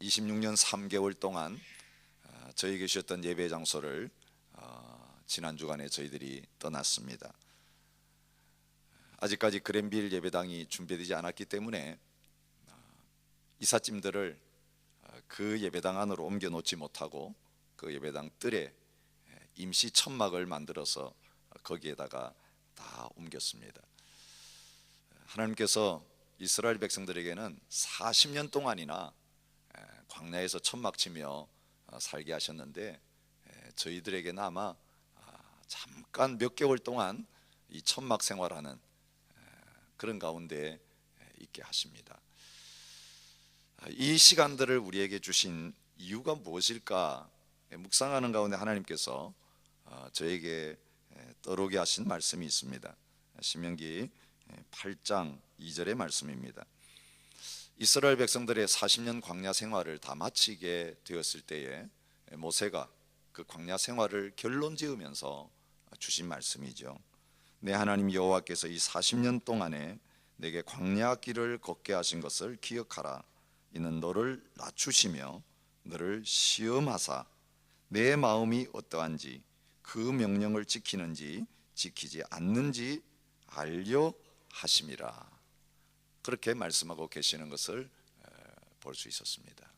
26년 3개월 동안 저희 계셨던 예배 장소를 지난 주간에 저희들이 떠났습니다. 아직까지 그랜빌 예배당이 준비되지 않았기 때문에 이삿짐들을 그 예배당 안으로 옮겨 놓지 못하고 그 예배당 뜰에 임시 천막을 만들어서 거기에다가 다 옮겼습니다. 하나님께서 이스라엘 백성들에게는 40년 동안이나 광야에서 천막 치며 살게 하셨는데 저희들에게는 아마 잠깐 몇 개월 동안 이 천막 생활하는 그런 가운데 있게 하십니다. 이 시간들을 우리에게 주신 이유가 무엇일까 묵상하는 가운데 하나님께서 저에게 떠오르게 하신 말씀이 있습니다. 신명기 8장 2절의 말씀입니다. 이스라엘 백성들의 40년 광야 생활을 다 마치게 되었을 때에 모세가 그 광야 생활을 결론 지으면서 주신 말씀이죠. 내 하나님 여호와께서 이 40년 동안에 내게 광야 길을 걷게 하신 것을 기억하라. 이는 너를 낮추시며 너를 시험하사 내 마음이 어떠한지 그 명령을 지키는지 지키지 않는지 알려 하심이라. 그렇게 말씀하고 계시는 것을 볼 수 있었습니다.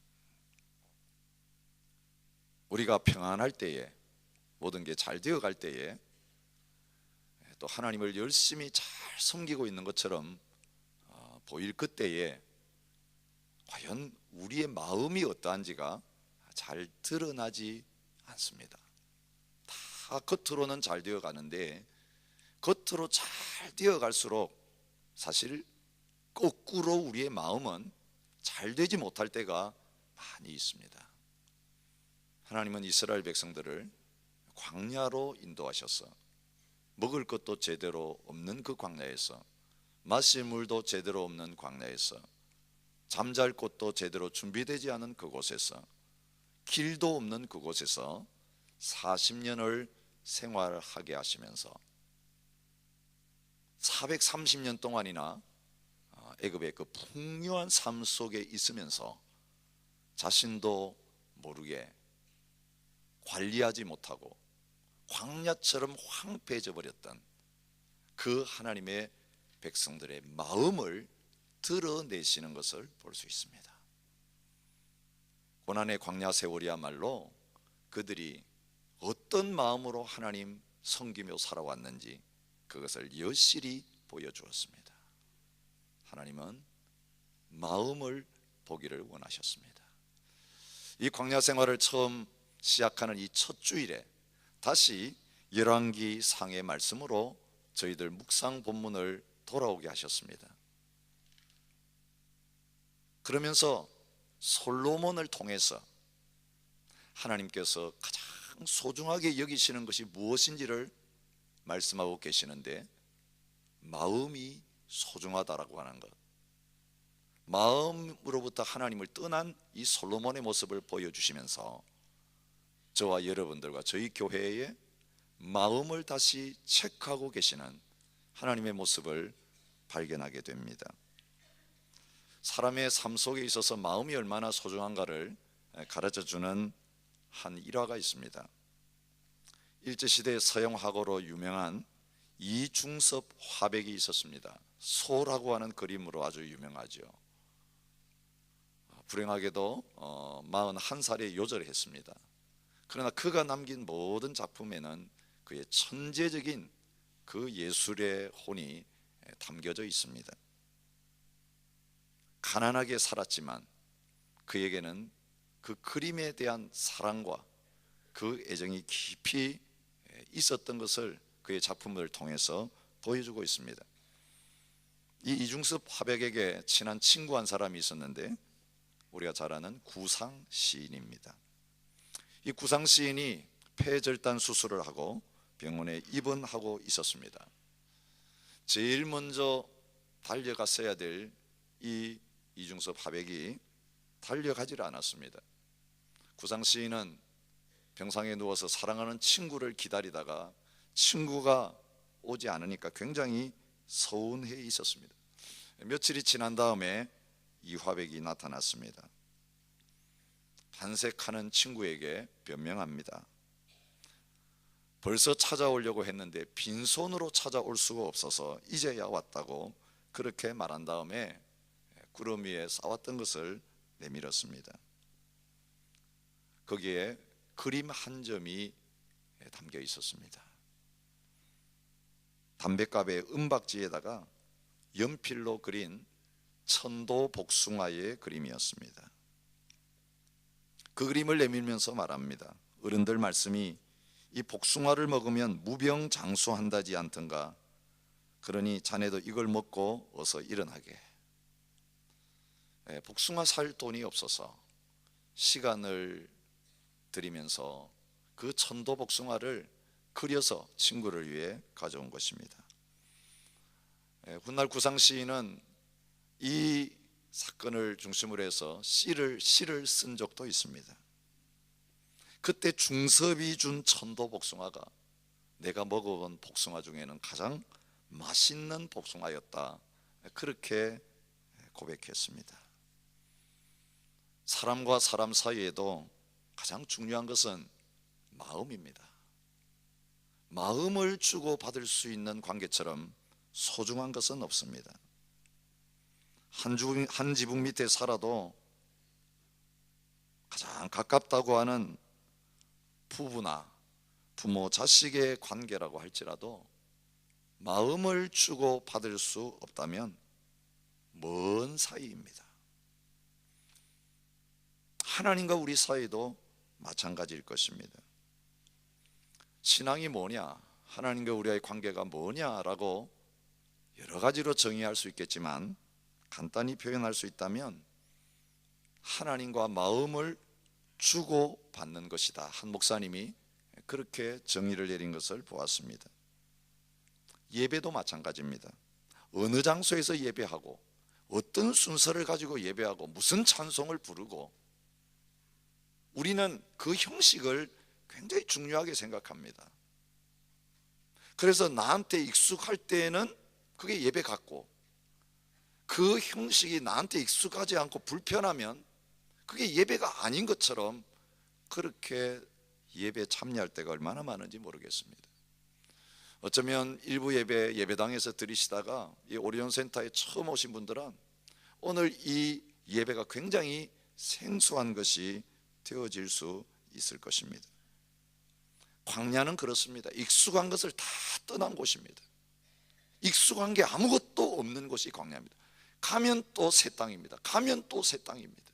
우리가 평안할 때에, 모든 게 잘 되어갈 때에, 또 하나님을 열심히 잘 섬기고 있는 것처럼 보일 그때에 과연 우리의 마음이 어떠한지가 잘 드러나지 않습니다. 다 겉으로는 잘 되어가는데 겉으로 잘 되어갈수록 사실 거꾸로 우리의 마음은 잘 되지 못할 때가 많이 있습니다. 하나님은 이스라엘 백성들을 광야로 인도하셔서 먹을 것도 제대로 없는 그 광야에서, 마실 물도 제대로 없는 광야에서, 잠잘 곳도 제대로 준비되지 않은 그곳에서, 길도 없는 그곳에서 40년을 생활하게 하시면서 430년 동안이나 애굽의 그 풍요한 삶 속에 있으면서 자신도 모르게 관리하지 못하고 광야처럼 황폐해져 버렸던 그 하나님의 백성들의 마음을 드러내시는 것을 볼 수 있습니다. 고난의 광야 세월이야말로 그들이 어떤 마음으로 하나님 섬기며 살아왔는지 그것을 여실히 보여주었습니다. 하나님은 마음을 보기를 원하셨습니다. 이 광야 생활을 처음 시작하는 이 첫 주일에 다시 열왕기 상의 말씀으로 저희들 묵상 본문을 돌아오게 하셨습니다. 그러면서 솔로몬을 통해서 하나님께서 가장 소중하게 여기시는 것이 무엇인지를 말씀하고 계시는데, 마음이 소중하다라고 하는 것, 마음으로부터 하나님을 떠난 이 솔로몬의 모습을 보여주시면서 저와 여러분들과 저희 교회의 마음을 다시 체크하고 계시는 하나님의 모습을 발견하게 됩니다. 사람의 삶 속에 있어서 마음이 얼마나 소중한가를 가르쳐주는 한 일화가 있습니다. 일제시대 서양화가로 유명한 이중섭 화백이 있었습니다. 소라고 하는 그림으로 아주 유명하죠. 불행하게도 41살에 요절을 했습니다. 그러나 그가 남긴 모든 작품에는 그의 천재적인 그 예술의 혼이 담겨져 있습니다. 가난하게 살았지만 그에게는 그 그림에 대한 사랑과 그 애정이 깊이 있었던 것을 그의 작품을 통해서 보여주고 있습니다. 이 이중섭 화백에게 친한 친구 한 사람이 있었는데 우리가 잘 아는 구상 시인입니다. 이 구상 시인이 폐절단 수술을 하고 병원에 입원하고 있었습니다. 제일 먼저 달려갔어야 될 이 이중섭 화백이 달려가지를 않았습니다. 구상 시인은 병상에 누워서 사랑하는 친구를 기다리다가 친구가 오지 않으니까 굉장히 서운해 있었습니다. 며칠이 지난 다음에 이 화백이 나타났습니다. 반색하는 친구에게 변명합니다. 벌써 찾아오려고 했는데 빈손으로 찾아올 수가 없어서 이제야 왔다고 그렇게 말한 다음에 구름 위에 쌓았던 것을 내밀었습니다. 거기에 그림 한 점이 담겨 있었습니다. 담뱃갑의 은박지에다가 연필로 그린 천도 복숭아의 그림이었습니다. 그 그림을 내밀면서 말합니다. 어른들 말씀이 이 복숭아를 먹으면 무병장수한다지 않던가. 그러니 자네도 이걸 먹고 어서 일어나게. 복숭아 살 돈이 없어서 시간을 들이면서 그 천도 복숭아를 그려서 친구를 위해 가져온 것입니다. 훗날 구상 시인은 이 사건을 중심으로 해서 시를 쓴 적도 있습니다. 그때 중섭이 준 천도 복숭아가 내가 먹어본 복숭아 중에는 가장 맛있는 복숭아였다, 그렇게 고백했습니다. 사람과 사람 사이에도 가장 중요한 것은 마음입니다. 마음을 주고 받을 수 있는 관계처럼 소중한 것은 없습니다. 한 지붕 밑에 살아도 가장 가깝다고 하는 부부나 부모 자식의 관계라고 할지라도 마음을 주고 받을 수 없다면 먼 사이입니다. 하나님과 우리 사이도 마찬가지일 것입니다. 신앙이 뭐냐, 하나님과 우리의 관계가 뭐냐라고 여러 가지로 정의할 수 있겠지만 간단히 표현할 수 있다면 하나님과 마음을 주고 받는 것이다. 한 목사님이 그렇게 정의를 내린 것을 보았습니다. 예배도 마찬가지입니다. 어느 장소에서 예배하고 어떤 순서를 가지고 예배하고 무슨 찬송을 부르고, 우리는 그 형식을 굉장히 중요하게 생각합니다. 그래서 나한테 익숙할 때는 그게 예배 같고, 그 형식이 나한테 익숙하지 않고 불편하면 그게 예배가 아닌 것처럼 그렇게 예배 참여할 때가 얼마나 많은지 모르겠습니다. 어쩌면 일부 예배당에서 들으시다가 이 오리온 센터에 처음 오신 분들은 오늘 이 예배가 굉장히 생소한 것이 되어질 수 있을 것입니다. 광야는 그렇습니다. 익숙한 것을 다 떠난 곳입니다. 익숙한 게 아무것도 없는 곳이 광야입니다. 가면 또 새 땅입니다. 가면 또 새 땅입니다.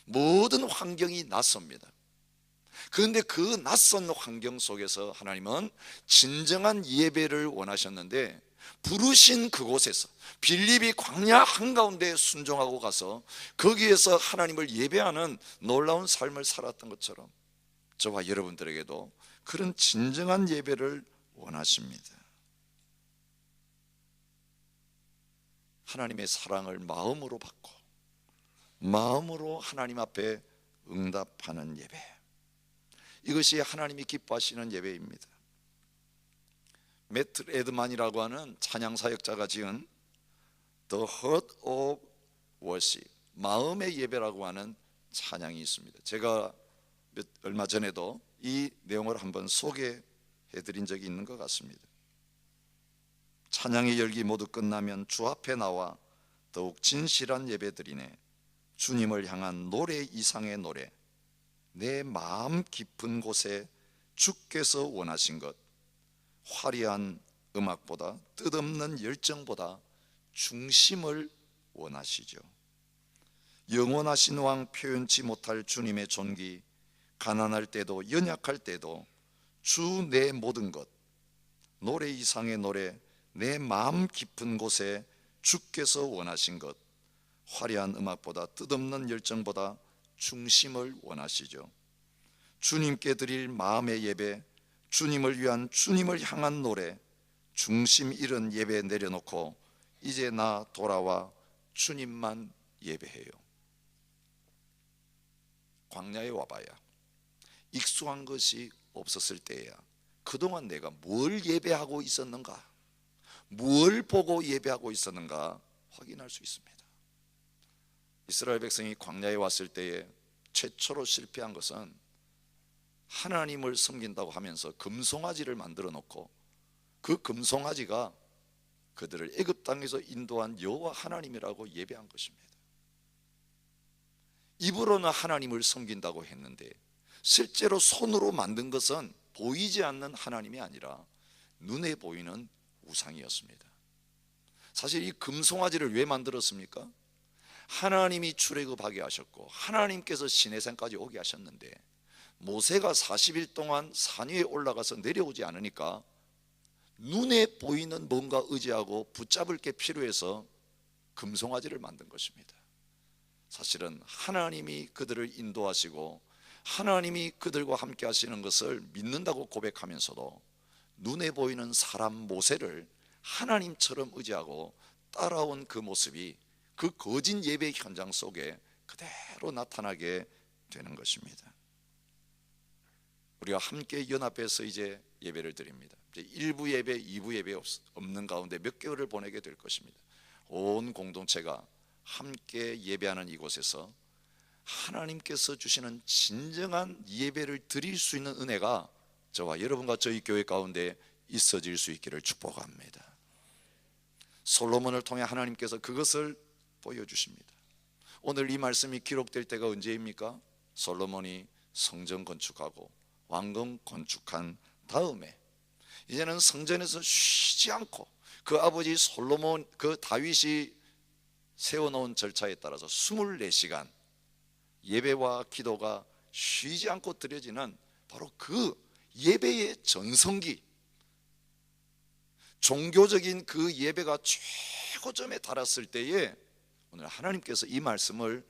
모든 환경이 낯섭니다. 그런데 그 낯선 환경 속에서 하나님은 진정한 예배를 원하셨는데, 부르신 그곳에서 빌립이 광야 한가운데 순종하고 가서 거기에서 하나님을 예배하는 놀라운 삶을 살았던 것처럼 저와 여러분들에게도 그런 진정한 예배를 원하십니다. 하나님의 사랑을 마음으로 받고 마음으로 하나님 앞에 응답하는 예배, 이것이 하나님이 기뻐하시는 예배입니다. 매트 에드만이라고 하는 찬양 사역자가 지은 The Heart of Worship, 마음의 예배라고 하는 찬양이 있습니다. 제가 얼마 전에도 이 내용을 한번 소개해드린 적이 있는 것 같습니다. 찬양의 열기 모두 끝나면 주 앞에 나와 더욱 진실한 예배드리네. 주님을 향한 노래 이상의 노래, 내 마음 깊은 곳에 주께서 원하신 것, 화려한 음악보다 뜻없는 열정보다 중심을 원하시죠. 영원하신 왕, 표현치 못할 주님의 존귀, 가난할 때도 연약할 때도 주 내 모든 것, 노래 이상의 노래, 내 마음 깊은 곳에 주께서 원하신 것, 화려한 음악보다 뜻없는 열정보다 중심을 원하시죠. 주님께 드릴 마음의 예배, 주님을 위한 주님을 향한 노래, 중심 잃은 예배 내려놓고 이제 나 돌아와 주님만 예배해요. 광야에 와봐야 익숙한 것이 없었을 때야 그동안 내가 뭘 예배하고 있었는가, 뭘 보고 예배하고 있었는가 확인할 수 있습니다. 이스라엘 백성이 광야에 왔을 때에 최초로 실패한 것은 하나님을 섬긴다고 하면서 금송아지를 만들어 놓고 그 금송아지가 그들을 애굽 땅에서 인도한 여호와 하나님이라고 예배한 것입니다. 입으로는 하나님을 섬긴다고 했는데 실제로 손으로 만든 것은 보이지 않는 하나님이 아니라 눈에 보이는 우상이었습니다. 사실 이 금송아지를 왜 만들었습니까? 하나님이 출애굽하게 하셨고 하나님께서 시내산까지 오게 하셨는데 모세가 40일 동안 산 위에 올라가서 내려오지 않으니까 눈에 보이는 뭔가 의지하고 붙잡을 게 필요해서 금송아지를 만든 것입니다. 사실은 하나님이 그들을 인도하시고 하나님이 그들과 함께 하시는 것을 믿는다고 고백하면서도 눈에 보이는 사람 모세를 하나님처럼 의지하고 따라온 그 모습이 그 거짓 예배 현장 속에 그대로 나타나게 되는 것입니다. 우리가 함께 연합해서 이제 예배를 드립니다. 이제 1부 예배, 2부 예배 없는 가운데 몇 개월을 보내게 될 것입니다. 온 공동체가 함께 예배하는 이곳에서 하나님께서 주시는 진정한 예배를 드릴 수 있는 은혜가 저와 여러분과 저희 교회 가운데 있어질 수 있기를 축복합니다. 솔로몬을 통해 하나님께서 그것을 보여주십니다. 오늘 이 말씀이 기록될 때가 언제입니까? 솔로몬이 성전 건축하고 왕궁 건축한 다음에 이제는 성전에서 쉬지 않고 그 아버지 솔로몬, 그 다윗이 세워놓은 절차에 따라서 24시간 예배와 기도가 쉬지 않고 드려지는 바로 그 예배의 전성기, 종교적인 그 예배가 최고점에 달았을 때에 오늘 하나님께서 이 말씀을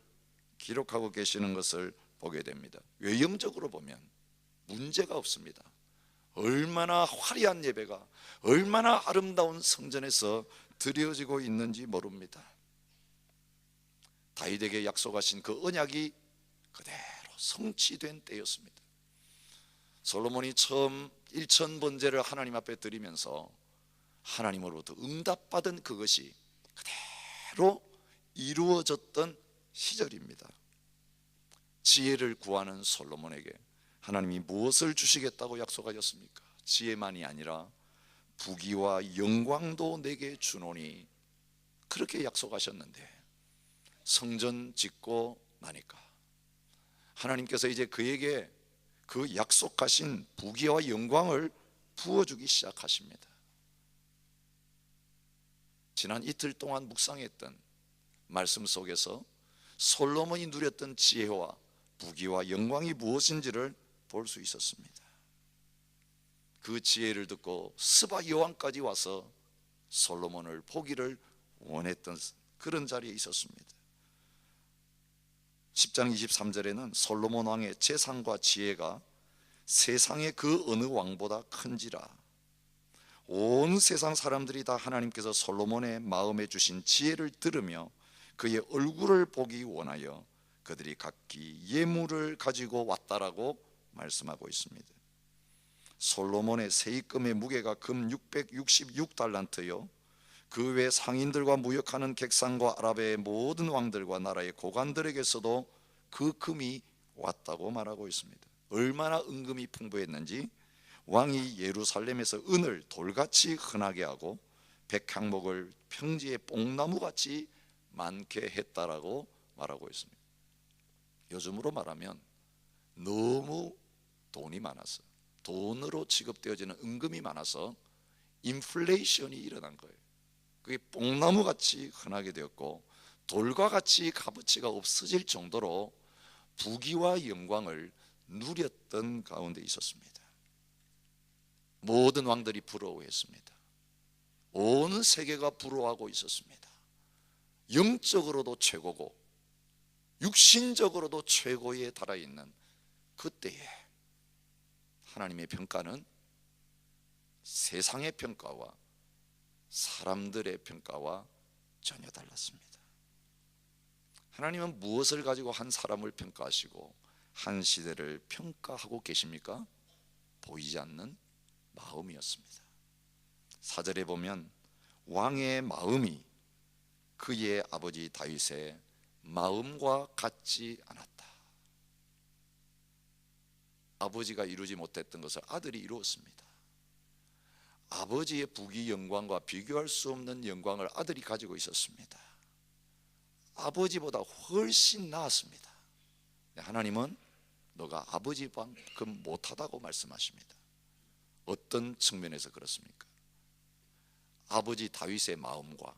기록하고 계시는 것을 보게 됩니다. 외형적으로 보면 문제가 없습니다. 얼마나 화려한 예배가, 얼마나 아름다운 성전에서 드려지고 있는지 모릅니다. 다윗에게 약속하신 그 언약이 그대로 성취된 때였습니다. 솔로몬이 처음 1000번제를 하나님 앞에 드리면서 하나님으로부터 응답받은 그것이 그대로 이루어졌던 시절입니다. 지혜를 구하는 솔로몬에게 하나님이 무엇을 주시겠다고 약속하셨습니까? 지혜만이 아니라 부귀와 영광도 내게 주노니, 그렇게 약속하셨는데 성전 짓고 나니까 하나님께서 이제 그에게 그 약속하신 부귀와 영광을 부어주기 시작하십니다. 지난 이틀 동안 묵상했던 말씀 속에서 솔로몬이 누렸던 지혜와 부귀와 영광이 무엇인지를 볼 수 있었습니다. 그 지혜를 듣고 스바 여왕까지 와서 솔로몬을 보기를 원했던 그런 자리에 있었습니다. 10장 23절에는 솔로몬 왕의 재산과 지혜가 세상의 그 어느 왕보다 큰지라, 온 세상 사람들이 다 하나님께서 솔로몬의 마음에 주신 지혜를 들으며 그의 얼굴을 보기 원하여 그들이 각기 예물을 가지고 왔다라고 말씀하고 있습니다. 솔로몬의 세입금의 무게가 금 666달란트요 그 외 상인들과 무역하는 객상과 아랍의 모든 왕들과 나라의 고관들에게서도 그 금이 왔다고 말하고 있습니다. 얼마나 은금이 풍부했는지 왕이 예루살렘에서 은을 돌같이 흔하게 하고 백향목을 평지의 뽕나무같이 많게 했다라고 말하고 있습니다. 요즘으로 말하면 너무 돈이 많아서, 돈으로 취급되어지는 은금이 많아서 인플레이션이 일어난 거예요. 그게 뽕나무같이 흔하게 되었고 돌과 같이 값어치가 없어질 정도로 부귀와 영광을 누렸던 가운데 있었습니다. 모든 왕들이 부러워했습니다. 온 세계가 부러워하고 있었습니다. 영적으로도 최고고 육신적으로도 최고에 달아있는 그때에 하나님의 평가는 세상의 평가와 사람들의 평가와 전혀 달랐습니다. 하나님은 무엇을 가지고 한 사람을 평가하시고 한 시대를 평가하고 계십니까? 보이지 않는 마음이었습니다. 4절에 보면 왕의 마음이 그의 아버지 다윗의 마음과 같지 않았다. 아버지가 이루지 못했던 것을 아들이 이루었습니다. 아버지의 부귀 영광과 비교할 수 없는 영광을 아들이 가지고 있었습니다. 아버지보다 훨씬 나았습니다. 하나님은 너가 아버지만큼 못하다고 말씀하십니다. 어떤 측면에서 그렇습니까? 아버지 다윗의 마음과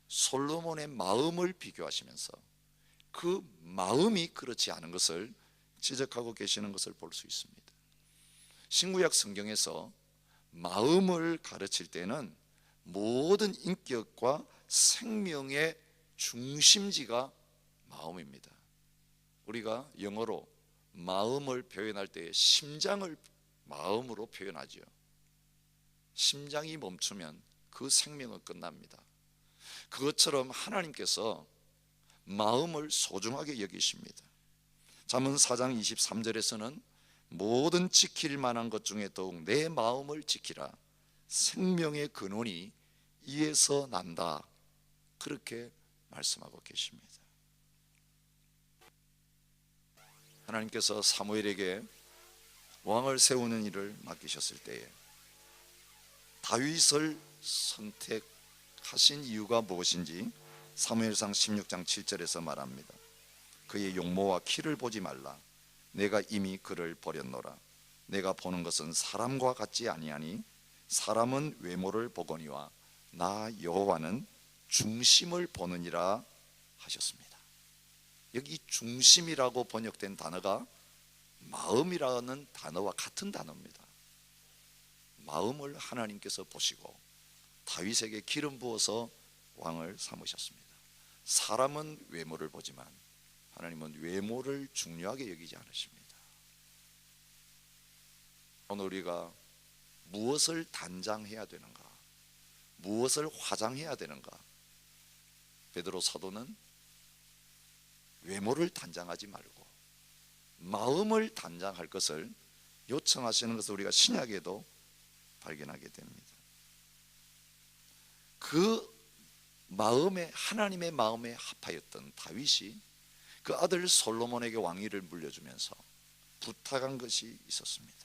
솔로몬의 마음을 비교하시면서 그 마음이 그렇지 않은 것을 지적하고 계시는 것을 볼 수 있습니다. 신구약 성경에서 마음을 가르칠 때는 모든 인격과 생명의 중심지가 마음입니다. 우리가 영어로 마음을 표현할 때 심장을 마음으로 표현하죠. 심장이 멈추면 그 생명은 끝납니다. 그것처럼 하나님께서 마음을 소중하게 여기십니다. 잠언 4장 23절에서는 모든 지킬 만한 것 중에 더욱 내 마음을 지키라. 생명의 근원이 이에서 난다. 그렇게 말씀하고 계십니다. 하나님께서 사무엘에게 왕을 세우는 일을 맡기셨을 때에 다윗을 선택하신 이유가 무엇인지 사무엘상 16장 7절에서 말합니다. 그의 용모와 키를 보지 말라. 내가 이미 그를 버렸노라. 내가 보는 것은 사람과 같지 아니하니 사람은 외모를 보거니와 나 여호와는 중심을 보느니라 하셨습니다. 여기 중심이라고 번역된 단어가 마음이라는 단어와 같은 단어입니다. 마음을 하나님께서 보시고 다윗에게 기름 부어서 왕을 삼으셨습니다. 사람은 외모를 보지만 하나님은 외모를 중요하게 여기지 않으십니다. 오늘 우리가 무엇을 단장해야 되는가, 무엇을 화장해야 되는가, 베드로 사도는 외모를 단장하지 말고 마음을 단장할 것을 요청하시는 것을 우리가 신약에도 발견하게 됩니다. 그 마음에, 하나님의 마음에 합하였던 다윗이 그 아들 솔로몬에게 왕위를 물려주면서 부탁한 것이 있었습니다.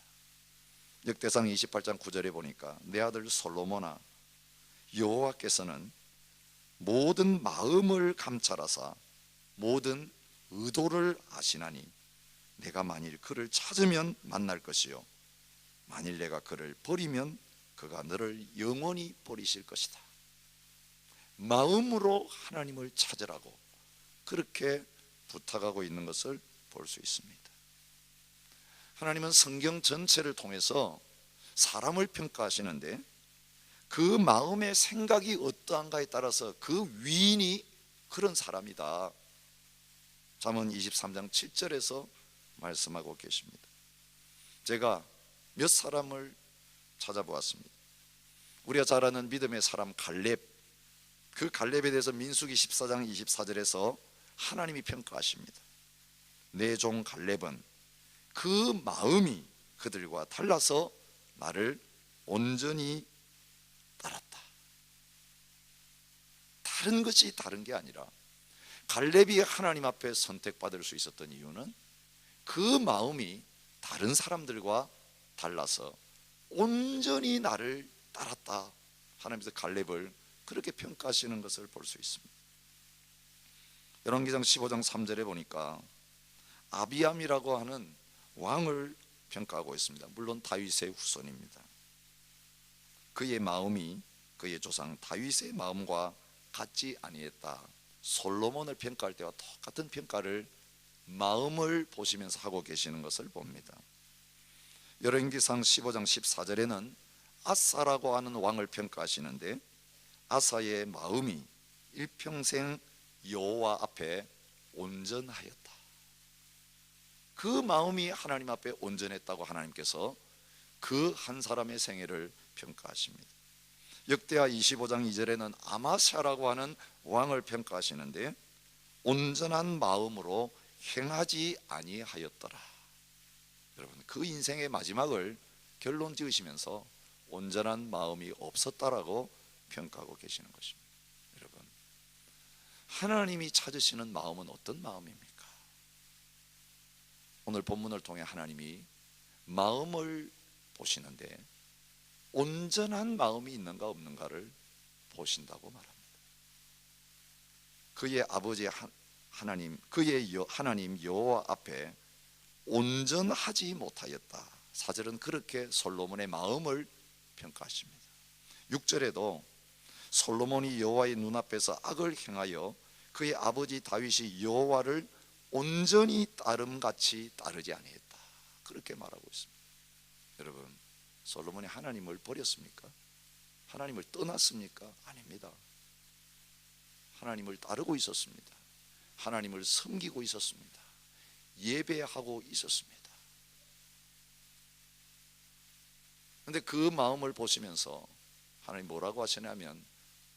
역대상 28장 9절에 보니까 내 아들 솔로몬아, 여호와께서는 모든 마음을 감찰하사 모든 의도를 아시나니 내가 만일 그를 찾으면 만날 것이요 만일 내가 그를 버리면 그가 너를 영원히 버리실 것이다. 마음으로 하나님을 찾으라고 그렇게 부탁하고 있는 것을 볼 수 있습니다. 하나님은 성경 전체를 통해서 사람을 평가하시는데 그 마음의 생각이 어떠한가에 따라서 그 위인이 그런 사람이다. 잠언 23장 7절에서 말씀하고 계십니다. 제가 몇 사람을 찾아보았습니다. 우리가 잘 아는 믿음의 사람 갈렙, 그 갈렙에 대해서 민수기 14장 24절에서 하나님이 평가하십니다. 내 종 갈렙은 그 마음이 그들과 달라서 나를 온전히 따랐다. 다른 것이 다른 게 아니라 갈렙이 하나님 앞에 선택받을 수 있었던 이유는 그 마음이 다른 사람들과 달라서 온전히 나를 따랐다. 하나님께서 갈렙을 그렇게 평가하시는 것을 볼 수 있습니다. 열왕기상 15장 3절에 보니까 아비암이라고 하는 왕을 평가하고 있습니다. 물론 다윗의 후손입니다. 그의 마음이 그의 조상 다윗의 마음과 같지 아니했다. 솔로몬을 평가할 때와 똑같은 평가를 마음을 보시면서 하고 계시는 것을 봅니다. 열왕기상 15장 14절에는 아사라고 하는 왕을 평가하시는데 아사의 마음이 일평생 여호와 앞에 온전하였다. 그 마음이 하나님 앞에 온전했다고 하나님께서 그 한 사람의 생애를 평가하십니다. 역대하 25장 2절에는 아마샤라고 하는 왕을 평가하시는데 온전한 마음으로 행하지 아니하였더라. 여러분, 그 인생의 마지막을 결론 지으시면서 온전한 마음이 없었다라고 평가하고 계시는 것입니다. 여러분, 하나님이 찾으시는 마음은 어떤 마음입니까? 오늘 본문을 통해 하나님이 마음을 보시는데 온전한 마음이 있는가 없는가를 보신다고 말합니다. 그의 아버지 하나님, 그의 하나님 여호와 앞에 온전하지 못하였다. 4절은 그렇게 솔로몬의 마음을 평가하십니다. 6절에도 솔로몬이 여호와의 눈앞에서 악을 행하여 그의 아버지 다윗이 여호와를 온전히 따름같이 따르지 아니했다. 그렇게 말하고 있습니다. 여러분, 솔로몬이 하나님을 버렸습니까? 하나님을 떠났습니까? 아닙니다. 하나님을 따르고 있었습니다. 하나님을 섬기고 있었습니다. 예배하고 있었습니다. 그런데 그 마음을 보시면서 하나님 뭐라고 하시냐면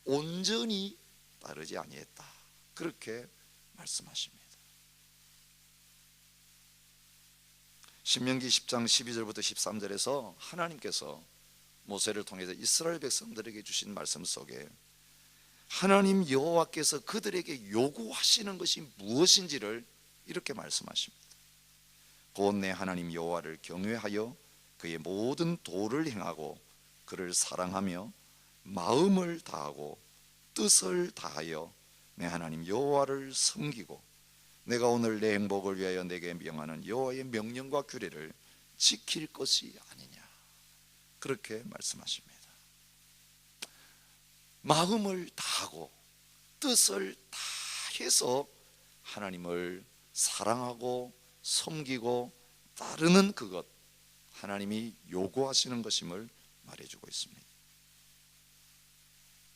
온전히 따르지 아니했다. 그렇게 말씀하십니다. 신명기 10장 12절부터 13절에서 하나님께서 모세를 통해서 이스라엘 백성들에게 주신 말씀 속에 하나님 여호와께서 그들에게 요구하시는 것이 무엇인지를 이렇게 말씀하십니다. 곧 내 하나님 여호와를 경외하여 그의 모든 도를 행하고 그를 사랑하며 마음을 다하고 뜻을 다하여 내 하나님 여호와를 섬기고 내가 오늘 내 행복을 위하여 내게 명하는 여호와의 명령과 규례를 지킬 것이 아니냐. 그렇게 말씀하십니다. 마음을 다하고 뜻을 다해서 하나님을 사랑하고 섬기고 따르는 그것, 하나님이 요구하시는 것임을 말해주고 있습니다.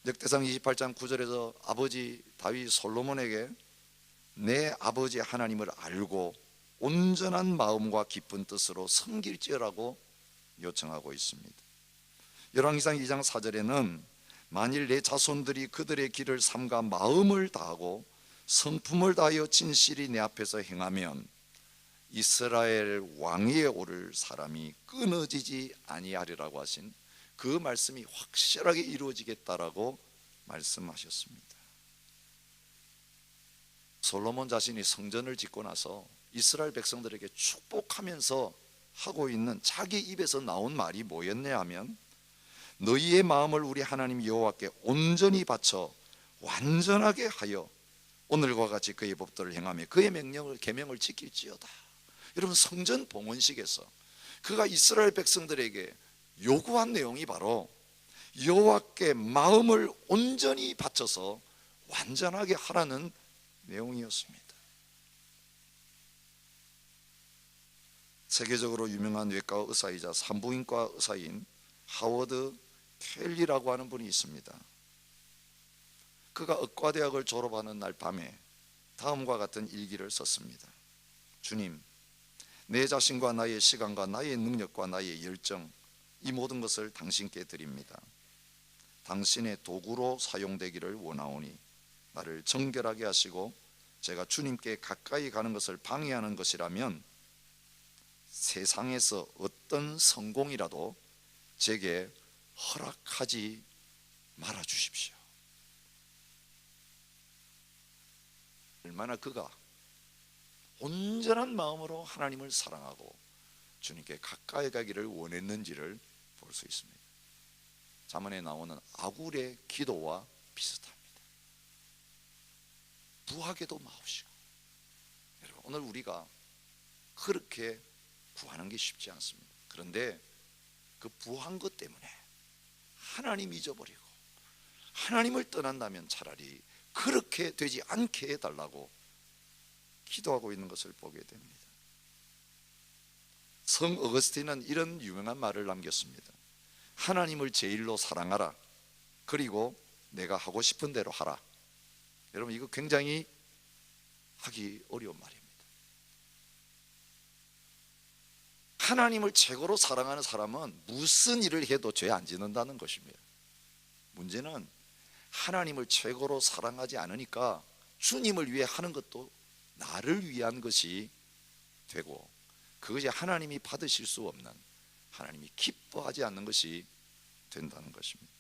역대상 28장 9절에서 아버지 다윗 솔로몬에게 내 아버지 하나님을 알고 온전한 마음과 깊은 뜻으로 섬길지어라고 요청하고 있습니다. 열왕기상 2장 4절에는 만일 내 자손들이 그들의 길을 삼가 마음을 다하고 성품을 다하여 진실이 내 앞에서 행하면 이스라엘 왕위에 오를 사람이 끊어지지 아니하리라고 하신 그 말씀이 확실하게 이루어지겠다라고 말씀하셨습니다. 솔로몬 자신이 성전을 짓고 나서 이스라엘 백성들에게 축복하면서 하고 있는 자기 입에서 나온 말이 뭐였냐 하면 너희의 마음을 우리 하나님 여호와께 온전히 바쳐 완전하게 하여 오늘과 같이 그의 법도를 행하며 그의 명령을 계명을 지킬지어다. 여러분, 성전 봉헌식에서 그가 이스라엘 백성들에게 요구한 내용이 바로 여호와께 마음을 온전히 바쳐서 완전하게 하라는 내용이었습니다. 세계적으로 유명한 외과 의사이자 산부인과 의사인 하워드 켈리라고 하는 분이 있습니다. 그가 의과대학을 졸업하는 날 밤에 다음과 같은 일기를 썼습니다. 주님, 내 자신과 나의 시간과 나의 능력과 나의 열정, 이 모든 것을 당신께 드립니다. 당신의 도구로 사용되기를 원하오니 나를 정결하게 하시고 제가 주님께 가까이 가는 것을 방해하는 것이라면 세상에서 어떤 성공이라도 제게 허락하지 말아 주십시오. 얼마나 그가 온전한 마음으로 하나님을 사랑하고 주님께 가까이 가기를 원했는지를 볼 수 있습니다. 잠언에 나오는 아굴의 기도와 비슷합니다. 부하게도 마옵시고. 여러분, 오늘 우리가 그렇게 구하는 게 쉽지 않습니다. 그런데 그 부한 것 때문에 하나님 잊어버리고 하나님을 떠난다면 차라리 그렇게 되지 않게 해달라고 기도하고 있는 것을 보게 됩니다. 성 어거스틴은 이런 유명한 말을 남겼습니다. 하나님을 제일로 사랑하라. 그리고 내가 하고 싶은 대로 하라. 여러분, 이거 굉장히 하기 어려운 말입니다. 하나님을 최고로 사랑하는 사람은 무슨 일을 해도 죄 안 짓는다는 것입니다. 문제는 하나님을 최고로 사랑하지 않으니까 주님을 위해 하는 것도 나를 위한 것이 되고 그것이 하나님이 받으실 수 없는, 하나님이 기뻐하지 않는 것이 된다는 것입니다.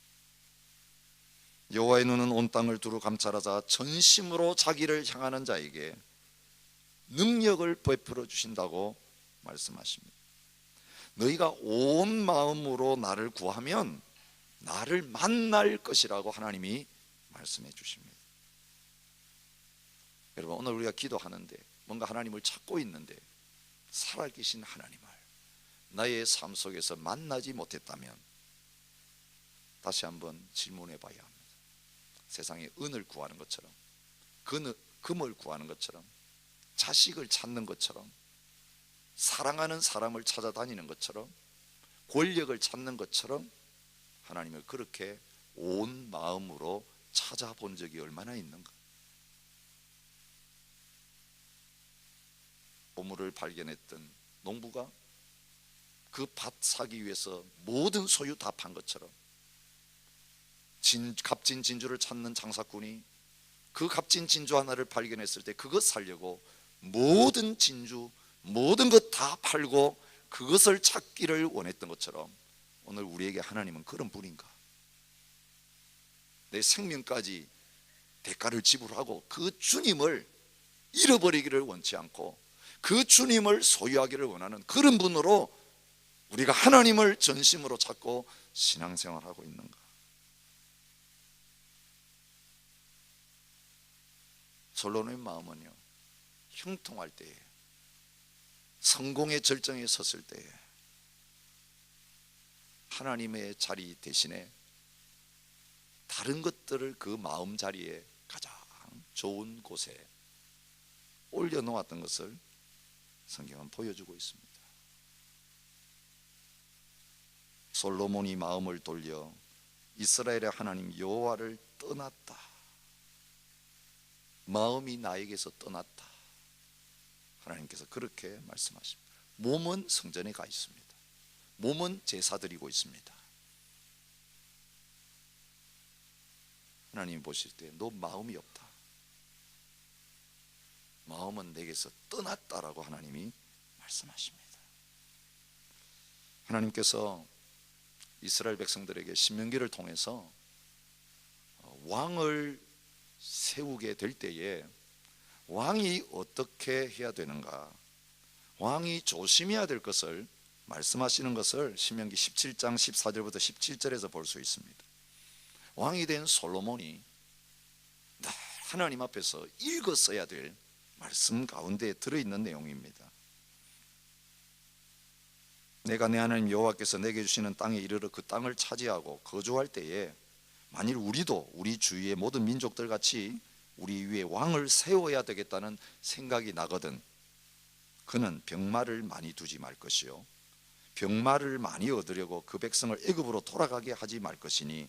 여호와의 눈은 온 땅을 두루 감찰하자 전심으로 자기를 향하는 자에게 능력을 베풀어 주신다고 말씀하십니다. 너희가 온 마음으로 나를 구하면 나를 만날 것이라고 하나님이 말씀해 주십니다. 여러분, 오늘 우리가 기도하는데 뭔가 하나님을 찾고 있는데 살아계신 하나님을 나의 삶 속에서 만나지 못했다면 다시 한번 질문해 봐야 합니다. 세상에 은을 구하는 것처럼, 금을 구하는 것처럼, 자식을 찾는 것처럼, 사랑하는 사람을 찾아다니는 것처럼, 권력을 찾는 것처럼 하나님을 그렇게 온 마음으로 찾아본 적이 얼마나 있는가. 보물을 발견했던 농부가 그 밭 사기 위해서 모든 소유 다 판 것처럼, 값진 진주를 찾는 장사꾼이 그 값진 진주 하나를 발견했을 때 그것 살려고 모든 진주, 모든 것 다 팔고 그것을 찾기를 원했던 것처럼 오늘 우리에게 하나님은 그런 분인가? 내 생명까지 대가를 지불하고 그 주님을 잃어버리기를 원치 않고 그 주님을 소유하기를 원하는 그런 분으로 우리가 하나님을 전심으로 찾고 신앙생활하고 있는가? 솔로몬의 마음은요, 형통할 때에, 성공의 절정에 섰을 때에 하나님의 자리 대신에 다른 것들을 그 마음 자리에 가장 좋은 곳에 올려놓았던 것을 성경은 보여주고 있습니다. 솔로몬이 마음을 돌려 이스라엘의 하나님 여호와를 떠났다. 마음이 나에게서 떠났다. 하나님께서 그렇게 말씀하십니다. 몸은 성전에 가 있습니다. 몸은 제사 드리고 있습니다. 하나님 보실 때 너 마음이 없다. 마음은 내게서 떠났다라고 하나님이 말씀하십니다. 하나님께서 이스라엘 백성들에게 신명기를 통해서 왕을 세우게 될 때에 왕이 어떻게 해야 되는가, 왕이 조심해야 될 것을 말씀하시는 것을 신명기 17장 14절부터 17절에서 볼 수 있습니다. 왕이 된 솔로몬이 늘 하나님 앞에서 읽었어야 될 말씀 가운데 들어있는 내용입니다. 내가 내 하나님 여호와께서 내게 주시는 땅에 이르러 그 땅을 차지하고 거주할 때에 만일 우리도 우리 주위의 모든 민족들 같이 우리 위에 왕을 세워야 되겠다는 생각이 나거든 그는 병마를 많이 두지 말 것이요 병마를 많이 얻으려고 그 백성을 애굽으로 돌아가게 하지 말 것이니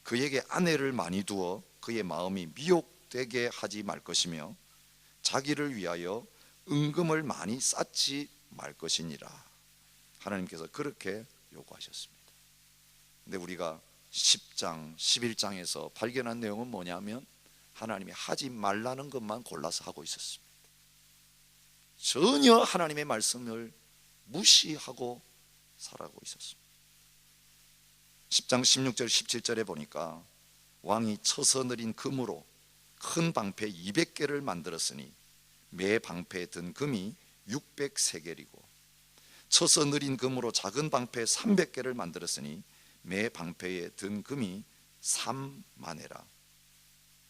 그에게 아내를 많이 두어 그의 마음이 미혹되게 하지 말 것이며 자기를 위하여 은금을 많이 쌓지 말 것이니라. 하나님께서 그렇게 요구하셨습니다. 근데 우리가 10장, 11장에서 발견한 내용은 뭐냐면 하나님이 하지 말라는 것만 골라서 하고 있었습니다. 전혀 하나님의 말씀을 무시하고 살아가고 있었습니다. 10장 16절 17절에 보니까 왕이 쳐서 느린 금으로 큰 방패 200개를 만들었으니 매 방패에 든 금이 600세겔이고 쳐서 느린 금으로 작은 방패 300개를 만들었으니 매 방패에 든 금이 3만회라.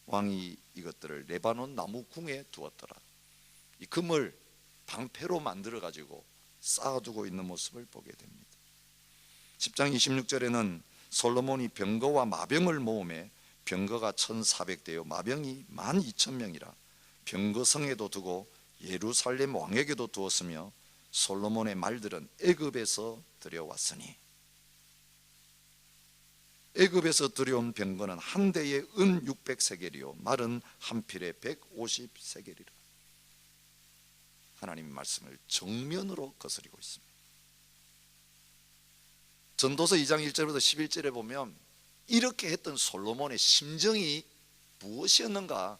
왕이 이것들을 레바논 나무 궁에 두었더라. 이 금을 방패로 만들어 가지고 쌓아두고 있는 모습을 보게 됩니다. 10장 26절에는 솔로몬이 병거와 마병을 모음에 병거가 1400대요 마병이 12,000명이라 병거성에도 두고 예루살렘 왕에게도 두었으며 솔로몬의 말들은 애굽에서 들여왔으니 애굽에서 들여온 병거는 한 대에 은 600세겔이요 말은 한 필에 150세겔이라. 하나님의 말씀을 정면으로 거스리고 있습니다. 전도서 2장 1절부터 11절에 보면 이렇게 했던 솔로몬의 심정이 무엇이었는가,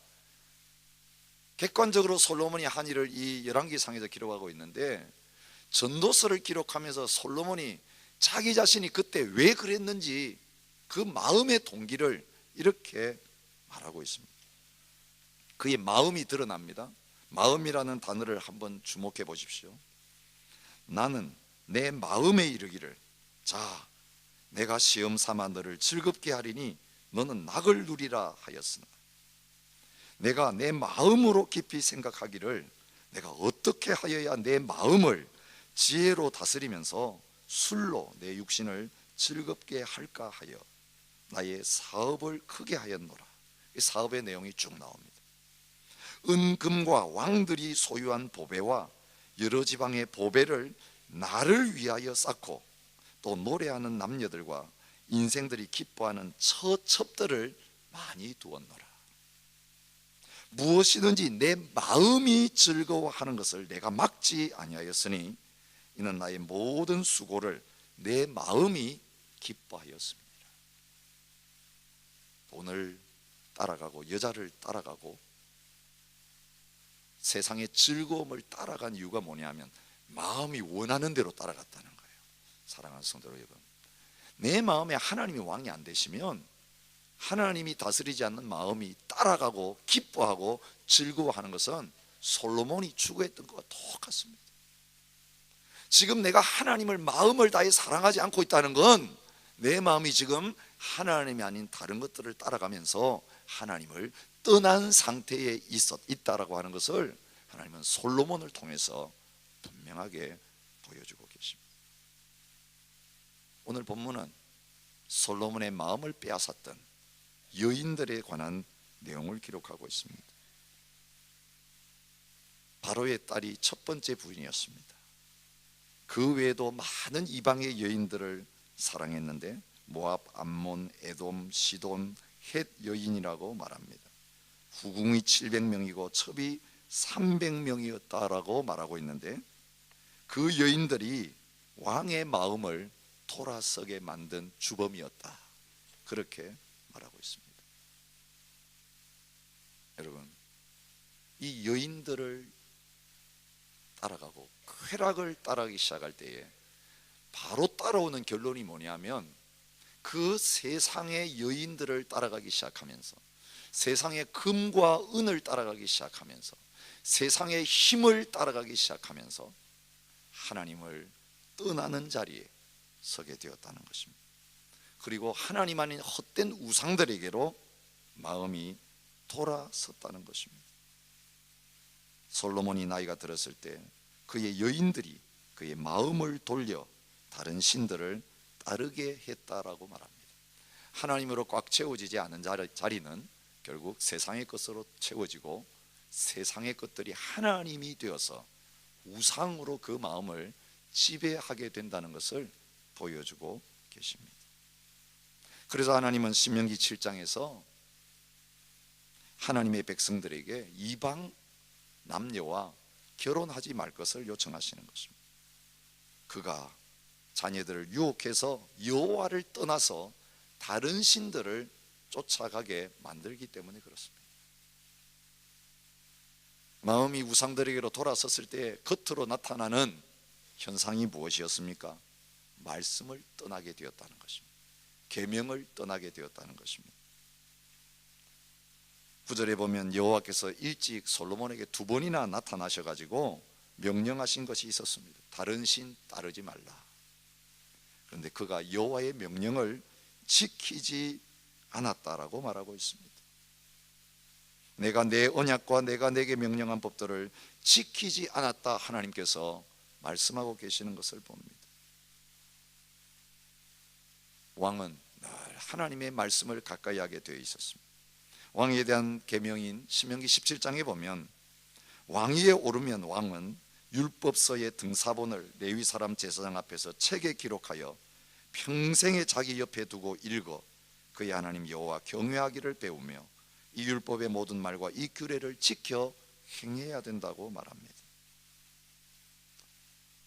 객관적으로 솔로몬이 한 일을 이 열왕기상에서 기록하고 있는데 전도서를 기록하면서 솔로몬이 자기 자신이 그때 왜 그랬는지 그 마음의 동기를 이렇게 말하고 있습니다. 그의 마음이 드러납니다. 마음이라는 단어를 한번 주목해 보십시오. 나는 내 마음에 이르기를, 자, 내가 시험 삼아 너를 즐겁게 하리니 너는 낙을 누리라 하였으나, 내가 내 마음으로 깊이 생각하기를, 내가 어떻게 하여야 내 마음을 지혜로 다스리면서 술로 내 육신을 즐겁게 할까 하여 나의 사업을 크게 하였노라. 이 사업의 내용이 쭉 나옵니다. 은금과 왕들이 소유한 보배와 여러 지방의 보배를 나를 위하여 쌓고, 또 노래하는 남녀들과 인생들이 기뻐하는 처첩들을 많이 두었노라. 무엇이든지 내 마음이 즐거워하는 것을 내가 막지 아니하였으니 이는 나의 모든 수고를 내 마음이 기뻐하였습니다. 돈을 따라가고 여자를 따라가고 세상의 즐거움을 따라간 이유가 뭐냐면 마음이 원하는 대로 따라갔다는 거예요. 사랑하는 성도 여러분, 내 마음에 하나님이 왕이 안 되시면, 하나님이 다스리지 않는 마음이 따라가고 기뻐하고 즐거워하는 것은 솔로몬이 추구했던 것과 똑같습니다. 지금 내가 하나님을 마음을 다해 사랑하지 않고 있다는 건 내 마음이 지금 하나님이 아닌 다른 것들을 따라가면서 하나님을 떠난 상태에 있다라고 하는 것을 하나님은 솔로몬을 통해서 분명하게 보여주고 계십니다. 오늘 본문은 솔로몬의 마음을 빼앗았던 여인들에 관한 내용을 기록하고 있습니다. 바로의 딸이 첫 번째 부인이었습니다. 그 외에도 많은 이방의 여인들을 사랑했는데 모압, 암몬, 에돔, 시돈, 헷 여인이라고 말합니다. 후궁이 700명이고 첩이 300명이었다라고 말하고 있는데, 그 여인들이 왕의 마음을 돌아서게 만든 주범이었다, 그렇게 말하고 있습니다. 여러분, 이 여인들을 따라가고 쾌락을 따라가기 시작할 때에 바로 따라오는 결론이 뭐냐면, 그 세상의 여인들을 따라가기 시작하면서, 세상의 금과 은을 따라가기 시작하면서, 세상의 힘을 따라가기 시작하면서 하나님을 떠나는 자리에 서게 되었다는 것입니다. 그리고 하나님 아닌 헛된 우상들에게로 마음이 돌아섰다는 것입니다. 솔로몬이 나이가 들었을 때 그의 여인들이 그의 마음을 돌려 다른 신들을 따르게 했다라고 말합니다. 하나님으로 꽉 채워지지 않은 자리는 결국 세상의 것으로 채워지고, 세상의 것들이 하나님이 되어서 우상으로 그 마음을 지배하게 된다는 것을 보여주고 계십니다. 그래서 하나님은 신명기 7장에서 하나님의 백성들에게 이방 남녀와 결혼하지 말 것을 요청하시는 것입니다. 그가 자녀들을 유혹해서 여호와를 떠나서 다른 신들을 쫓아가게 만들기 때문에 그렇습니다. 마음이 우상들에게로 돌아섰을 때 겉으로 나타나는 현상이 무엇이었습니까? 말씀을 떠나게 되었다는 것입니다. 계명을 떠나게 되었다는 것입니다. 9절에 보면 여호와께서 일찍 솔로몬에게 2번이나 나타나셔가지고 명령하신 것이 있었습니다. 다른 신 따르지 말라. 그런데 그가 여호와의 명령을 지키지 않았다라고 말하고 있습니다. 내가 내 언약과 내가 내게 명령한 법들을 지키지 않았다, 하나님께서 말씀하고 계시는 것을 봅니다. 왕은 늘 하나님의 말씀을 가까이 하게 되어 있었습니다. 왕에 대한 계명인 신명기 17장에 보면, 왕위에 오르면 왕은 율법서의 등사본을 레위 사람 제사장 앞에서 책에 기록하여 평생에 자기 옆에 두고 읽어 그의 하나님 여호와 경외하기를 배우며 이 율법의 모든 말과 이 규례를 지켜 행해야 된다고 말합니다.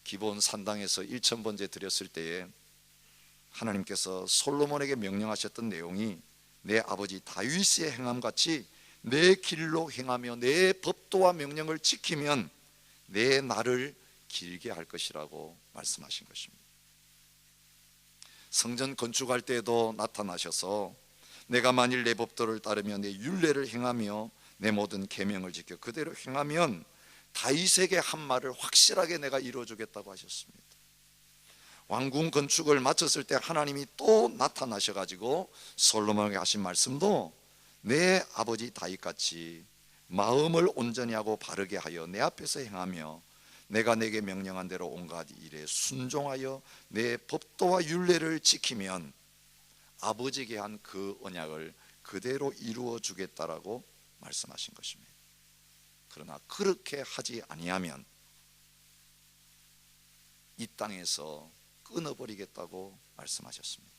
기본 산당에서 1000번제 드렸을 때에 하나님께서 솔로몬에게 명령하셨던 내용이 내 아버지 다윗의 행함같이 내 길로 행하며 내 법도와 명령을 지키면 내 날을 길게 할 것이라고 말씀하신 것입니다. 성전 건축할 때에도 나타나셔서 내가 만일 내 법도를 따르며 내 율례를 행하며 내 모든 계명을 지켜 그대로 행하면 다윗에게 한 말을 확실하게 내가 이루어주겠다고 하셨습니다. 왕궁 건축을 마쳤을 때 하나님이 또 나타나셔가지고 솔로몬에게 하신 말씀도 내 아버지 다윗같이 마음을 온전히 하고 바르게 하여 내 앞에서 행하며 내가 내게 명령한 대로 온갖 일에 순종하여 내 법도와 율례를 지키면 아버지에게 한 그 언약을 그대로 이루어 주겠다라고 말씀하신 것입니다. 그러나 그렇게 하지 아니하면 이 땅에서 끊어버리겠다고 말씀하셨습니다.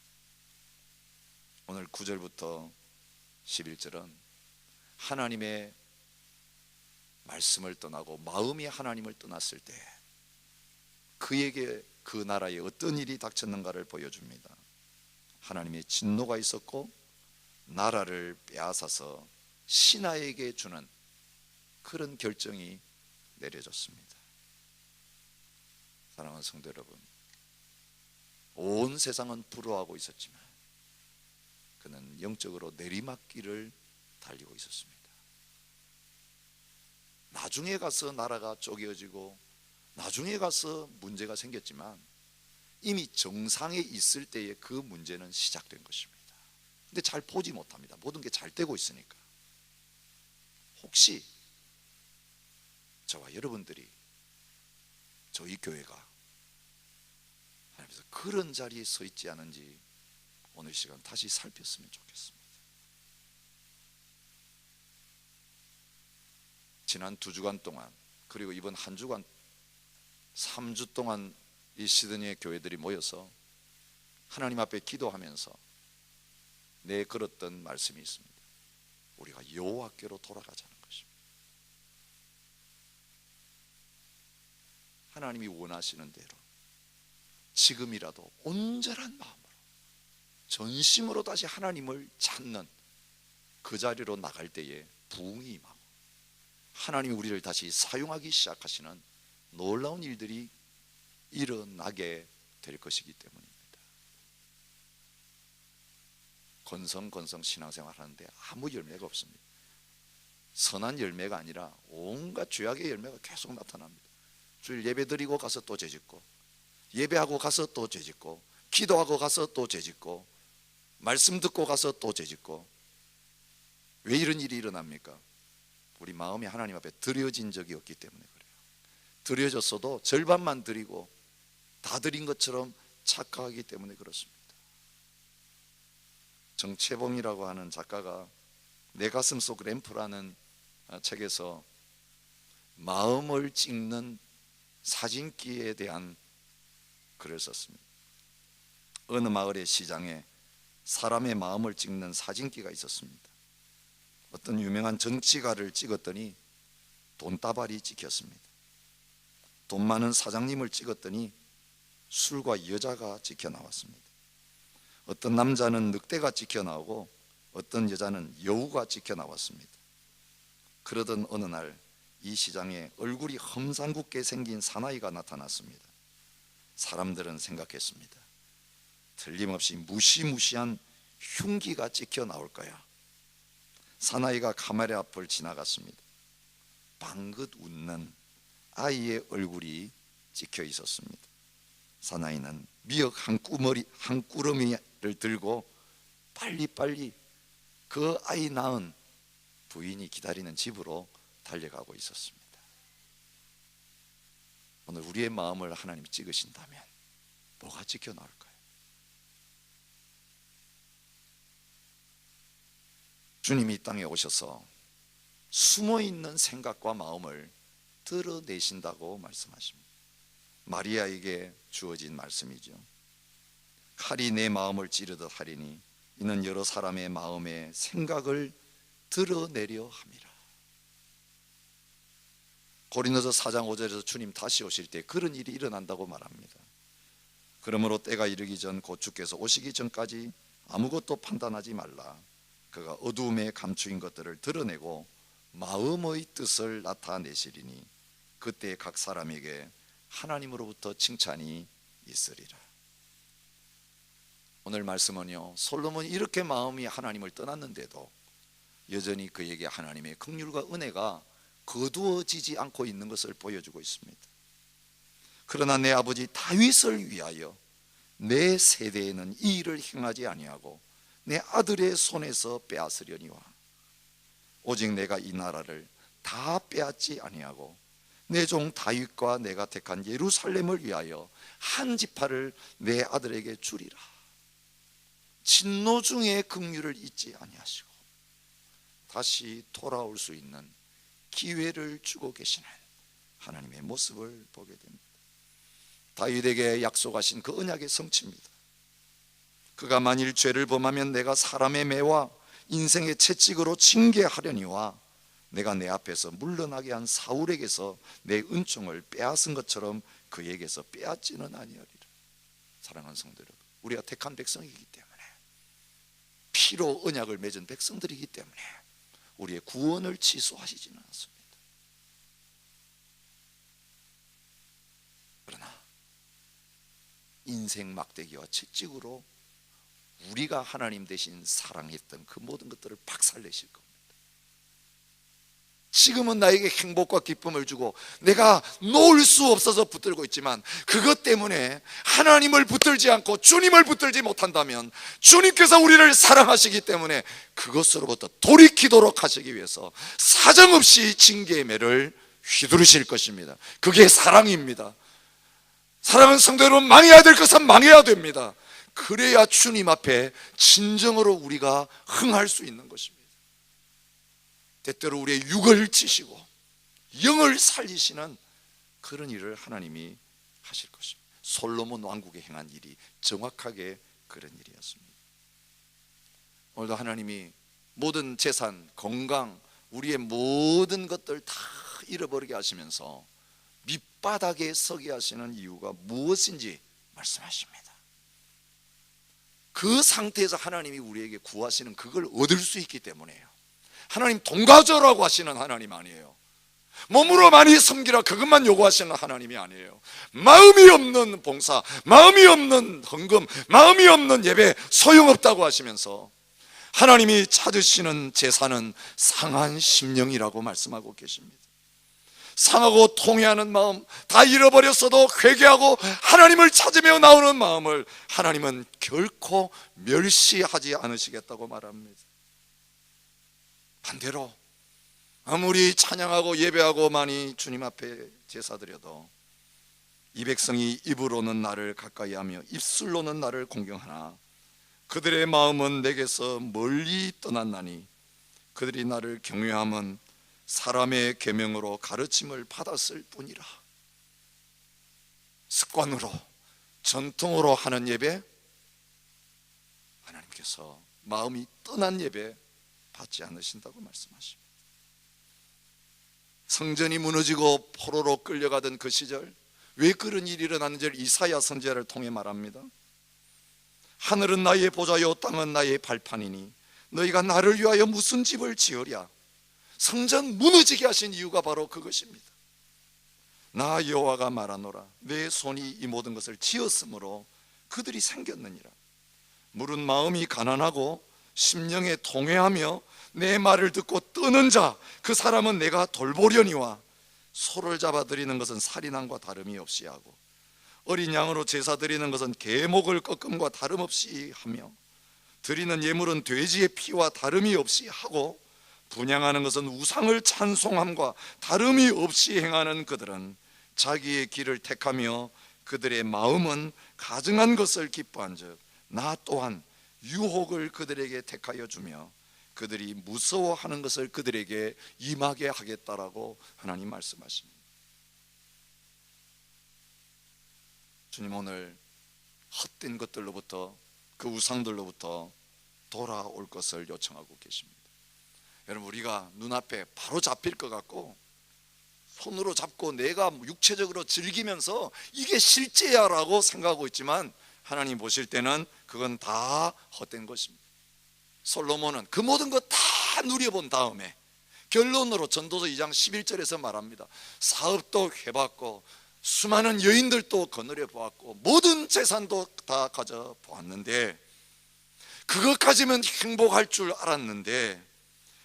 오늘 9절부터 11절은 하나님의 말씀을 떠나고 마음이 하나님을 떠났을 때 그에게 그 나라에 어떤 일이 닥쳤는가를 보여줍니다. 하나님의 진노가 있었고 나라를 빼앗아서 신하에게 주는 그런 결정이 내려졌습니다. 사랑하는 성도 여러분, 온 세상은 부러워하고 있었지만 그는 영적으로 내리막길을 달리고 있었습니다. 나중에 가서 나라가 쪼개어지고 나중에 가서 문제가 생겼지만 이미 정상에 있을 때에 그 문제는 시작된 것입니다. 근데 잘 보지 못합니다. 모든 게 잘 되고 있으니까. 혹시 저와 여러분들이 저희 교회가 하나님께서 그런 자리에 서 있지 않은지 오늘 시간 다시 살폈으면 좋겠습니다. 지난 2주간 동안 그리고 이번 한 주간 3주 동안 이 시드니의 교회들이 모여서 하나님 앞에 기도하면서 내걸었던 말씀이 있습니다. 우리가 여호와께로 돌아가자는 것입니다. 하나님이 원하시는 대로 지금이라도 온전한 마음으로 전심으로 다시 하나님을 찾는 그 자리로 나갈 때에 부흥이 임하고 하나님이 우리를 다시 사용하기 시작하시는 놀라운 일들이 일어나게 될 것이기 때문입니다. 건성건성 신앙생활 하는데 아무 열매가 없습니다. 선한 열매가 아니라 온갖 죄악의 열매가 계속 나타납니다. 주일 예배 드리고 가서 또 죄짓고, 예배하고 가서 또 죄짓고, 기도하고 가서 또 죄짓고, 말씀 듣고 가서 또 죄짓고. 왜 이런 일이 일어납니까? 우리 마음이 하나님 앞에 드려진 적이 없기 때문에 그래요. 드려졌어도 절반만 드리고 다 드린 것처럼 착각하기 때문에 그렇습니다. 정채봉이라고 하는 작가가 내 가슴 속 램프라는 책에서 마음을 찍는 사진기에 대한 글을 썼습니다. 어느 마을의 시장에 사람의 마음을 찍는 사진기가 있었습니다. 어떤 유명한 정치가를 찍었더니 돈다발이 찍혔습니다. 돈 많은 사장님을 찍었더니 술과 여자가 찍혀 나왔습니다. 어떤 남자는 늑대가 찍혀 나오고 어떤 여자는 여우가 찍혀 나왔습니다. 그러던 어느 날 이 시장에 얼굴이 험상궂게 생긴 사나이가 나타났습니다. 사람들은 생각했습니다. 틀림없이 무시무시한 흉기가 찍혀 나올 거야. 사나이가 카메라 앞을 지나갔습니다. 방긋 웃는 아이의 얼굴이 찍혀 있었습니다. 사나이는 미역 한 꾸러미를 들고 빨리빨리 그 아이 낳은 부인이 기다리는 집으로 달려가고 있었습니다. 오늘 우리의 마음을 하나님이 찍으신다면 뭐가 찍혀 나올까요? 주님이 이 땅에 오셔서 숨어있는 생각과 마음을 드러내신다고 말씀하십니다. 마리아에게 주어진 말씀이죠. 칼이 내 마음을 찌르듯 하리니 이는 여러 사람의 마음의 생각을 드러내려 함이라. 고린도서 4장 5절에서 주님 다시 오실 때 그런 일이 일어난다고 말합니다. 그러므로 때가 이르기 전 곧 주께서 오시기 전까지 아무것도 판단하지 말라. 그가 어두움에 감추인 것들을 드러내고 마음의 뜻을 나타내시리니 그때 각 사람에게 하나님으로부터 칭찬이 있으리라. 오늘 말씀은요, 솔로몬이 이렇게 마음이 하나님을 떠났는데도 여전히 그에게 하나님의 긍휼과 은혜가 거두어지지 않고 있는 것을 보여주고 있습니다. 그러나 내 아버지 다윗을 위하여 내 세대에는 이 일을 행하지 아니하고 내 아들의 손에서 빼앗으려니와 오직 내가 이 나라를 다 빼앗지 아니하고 내 종 다윗과 내가 택한 예루살렘을 위하여 한 지파를 내 아들에게 주리라. 진노 중에 긍휼을 잊지 아니하시고 다시 돌아올 수 있는 기회를 주고 계시는 하나님의 모습을 보게 됩니다. 다윗에게 약속하신 그 언약의 성취입니다. 그가 만일 죄를 범하면 내가 사람의 매와 인생의 채찍으로 징계하려니와 내가 내 앞에서 물러나게 한 사울에게서 내 은총을 빼앗은 것처럼 그에게서 빼앗지는 아니하리라. 사랑하는 성도 여러분, 우리가 택한 백성이기 때문에, 피로 언약을 맺은 백성들이기 때문에 우리의 구원을 취소하시지는 않습니다. 그러나 인생 막대기와 채찍으로 우리가 하나님 대신 사랑했던 그 모든 것들을 박살내실 겁니다. 지금은 나에게 행복과 기쁨을 주고 내가 놓을 수 없어서 붙들고 있지만, 그것 때문에 하나님을 붙들지 않고 주님을 붙들지 못한다면 주님께서 우리를 사랑하시기 때문에 그것으로부터 돌이키도록 하시기 위해서 사정없이 징계의 매를 휘두르실 것입니다. 그게 사랑입니다. 사랑하는 성도 여러분, 망해야 될 것은 망해야 됩니다. 그래야 주님 앞에 진정으로 우리가 흥할 수 있는 것입니다. 때때로 우리의 육을 치시고 영을 살리시는 그런 일을 하나님이 하실 것입니다. 솔로몬 왕국에 행한 일이 정확하게 그런 일이었습니다. 오늘도 하나님이 모든 재산, 건강, 우리의 모든 것들 다 잃어버리게 하시면서 밑바닥에 서게 하시는 이유가 무엇인지 말씀하십니다. 그 상태에서 하나님이 우리에게 구하시는 그걸 얻을 수 있기 때문에요. 하나님 돈 가져라고 하시는 하나님 아니에요. 몸으로 많이 섬기라 그것만 요구하시는 하나님이 아니에요. 마음이 없는 봉사, 마음이 없는 헌금, 마음이 없는 예배 소용없다고 하시면서 하나님이 찾으시는 제사는 상한 심령이라고 말씀하고 계십니다. 상하고 통회하는 마음, 다 잃어버렸어도 회개하고 하나님을 찾으며 나오는 마음을 하나님은 결코 멸시하지 않으시겠다고 말합니다. 반대로 아무리 찬양하고 예배하고 많이 주님 앞에 제사드려도 이 백성이 입으로는 나를 가까이하며 입술로는 나를 공경하나 그들의 마음은 내게서 멀리 떠났나니 그들이 나를 경외함은 사람의 계명으로 가르침을 받았을 뿐이라. 습관으로, 전통으로 하는 예배, 하나님께서 마음이 떠난 예배 받지 않으신다고 말씀하십니다. 성전이 무너지고 포로로 끌려가던 그 시절, 왜 그런 일이 일어났는지를 이사야 선지자를 통해 말합니다. 하늘은 나의 보좌요 땅은 나의 발판이니 너희가 나를 위하여 무슨 집을 지으랴. 성전 무너지게 하신 이유가 바로 그것입니다. 나 여호와가 말하노라 내 손이 이 모든 것을 지었으므로 그들이 생겼느니라. 물은 마음이 가난하고 심령에 통회하며 내 말을 듣고 뜨는 자, 그 사람은 내가 돌보려니와 소를 잡아 드리는 것은 살인함과 다름이 없이 하고 어린 양으로 제사 드리는 것은 계목을 꺾음과 다름없이 하며 드리는 예물은 돼지의 피와 다름이 없이 하고 분향하는 것은 우상을 찬송함과 다름이 없이 행하는 그들은 자기의 길을 택하며 그들의 마음은 가증한 것을 기뻐한즉 나 또한 유혹을 그들에게 택하여 주며 그들이 무서워하는 것을 그들에게 임하게 하겠다라고 하나님 말씀하십니다. 주님 오늘 헛된 것들로부터, 그 우상들로부터 돌아올 것을 요청하고 계십니다. 여러분, 우리가 눈앞에 바로 잡힐 것 같고 손으로 잡고 내가 육체적으로 즐기면서 이게 실제야 라고 생각하고 있지만 하나님 보실 때는 그건 다 헛된 것입니다. 솔로몬은 그 모든 것 다 누려본 다음에 결론으로 전도서 2장 11절에서 말합니다. 사업도 해봤고 수많은 여인들도 거느려 보았고 모든 재산도 다 가져 보았는데 그것까지면 행복할 줄 알았는데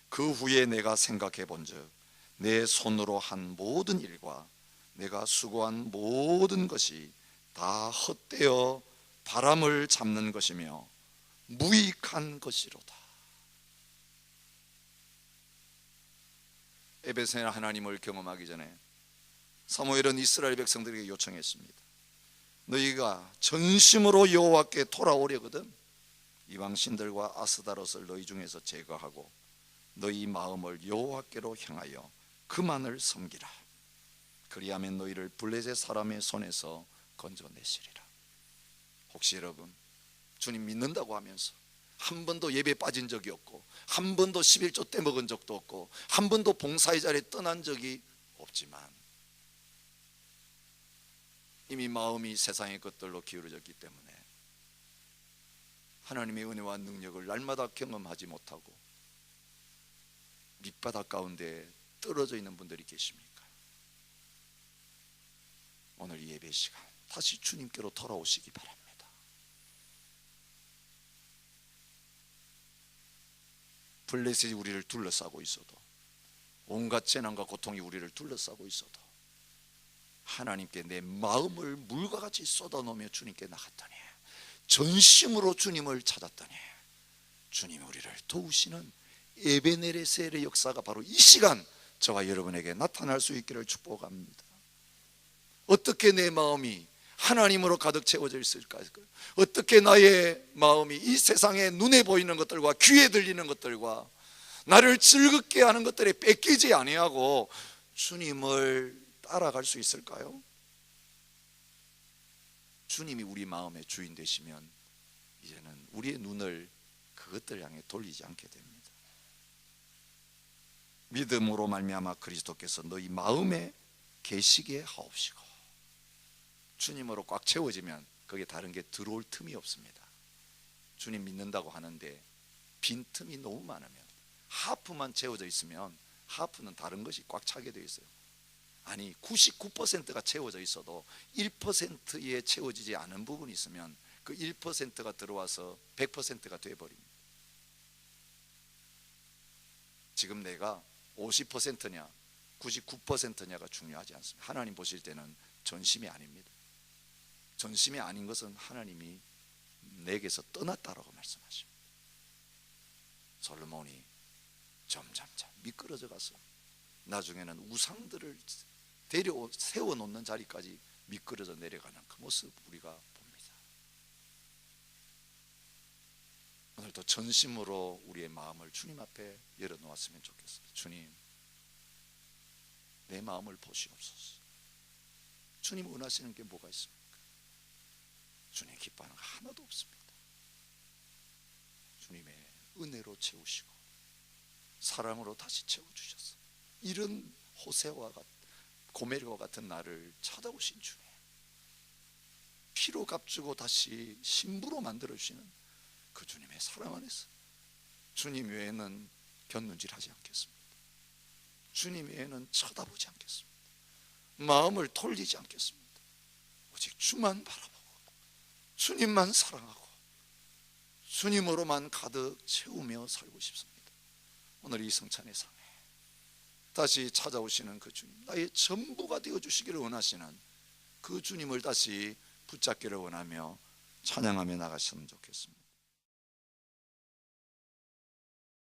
그 후에 내가 생각해 본즉 내 손으로 한 모든 일과 내가 수고한 모든 것이 다 헛되어 바람을 잡는 것이며 무익한 것이로다. 에베소의 하나님을 경험하기 전에 사무엘은 이스라엘 백성들에게 요청했습니다. 너희가 전심으로 여호와께 돌아오려거든 이방 신들과 아스다롯을 너희 중에서 제거하고 너희 마음을 여호와께로 향하여 그만을 섬기라. 그리하면 너희를 블레셋 사람의 손에서 건져내시리라. 혹시 여러분 주님 믿는다고 하면서 한 번도 예배 빠진 적이 없고 한 번도 11조 떼먹은 적도 없고 한 번도 봉사의 자리에 떠난 적이 없지만 이미 마음이 세상의 것들로 기울어졌기 때문에 하나님의 은혜와 능력을 날마다 경험하지 못하고 밑바닥 가운데 떨어져 있는 분들이 계십니까? 오늘 이 예배 시간 다시 주님께로 돌아오시기 바랍니다. 블레셋이 우리를 둘러싸고 있어도 온갖 재난과 고통이 우리를 둘러싸고 있어도 하나님께 내 마음을 물과 같이 쏟아놓으며 주님께 나갔더니 전심으로 주님을 찾았더니 주님이 우리를 도우시는 에베네셀의 역사가 바로 이 시간 저와 여러분에게 나타날 수 있기를 축복합니다. 어떻게 내 마음이 하나님으로 가득 채워져 있을까? 어떻게 나의 마음이 이 세상에 눈에 보이는 것들과 귀에 들리는 것들과 나를 즐겁게 하는 것들에 뺏기지 아니하고 주님을 따라갈 수 있을까요? 주님이 우리 마음의 주인 되시면 이제는 우리의 눈을 그것들 향해 돌리지 않게 됩니다. 믿음으로 말미암아 그리스도께서 너희 마음에 계시게 하옵시고 주님으로 꽉 채워지면 거기에 다른 게 들어올 틈이 없습니다. 주님 믿는다고 하는데 빈틈이 너무 많으면 하프만 채워져 있으면 하프는 다른 것이 꽉 차게 되어 있어요. 아니 99%가 채워져 있어도 1%에 채워지지 않은 부분이 있으면 그 1%가 들어와서 100%가 되어버립니다. 지금 내가 50%냐 99%냐가 중요하지 않습니다. 하나님 보실 때는 전심이 아닙니다. 전심이 아닌 것은 하나님이 내게서 떠났다라고 말씀하십니다. 솔로몬이 점점점 미끄러져 가서 나중에는 우상들을 세워놓는 자리까지 미끄러져 내려가는 그 모습 우리가 봅니다. 오늘도 전심으로 우리의 마음을 주님 앞에 열어놓았으면 좋겠습니다. 주님, 내 마음을 보시옵소서. 주님 원하시는 게 뭐가 있습니까? 주님 기뻐하는 거 하나도 없습니다. 주님의 은혜로 채우시고 사랑으로 다시 채워주셔서 이런 호세와 고멜과 같은 나를 찾아오신 주님, 피로 값주고 다시 신부로 만들어주시는 그 주님의 사랑 안에서 주님 외에는 곁눈질하지 않겠습니다. 주님 외에는 쳐다보지 않겠습니다. 마음을 돌리지 않겠습니다. 오직 주만 바라보고 주님만 사랑하고 주님으로만 가득 채우며 살고 싶습니다. 오늘 이 성찬의 상에 다시 찾아오시는 그 주님, 나의 전부가 되어주시기를 원하시는 그 주님을 다시 붙잡기를 원하며 찬양하며 나가셨으면 좋겠습니다.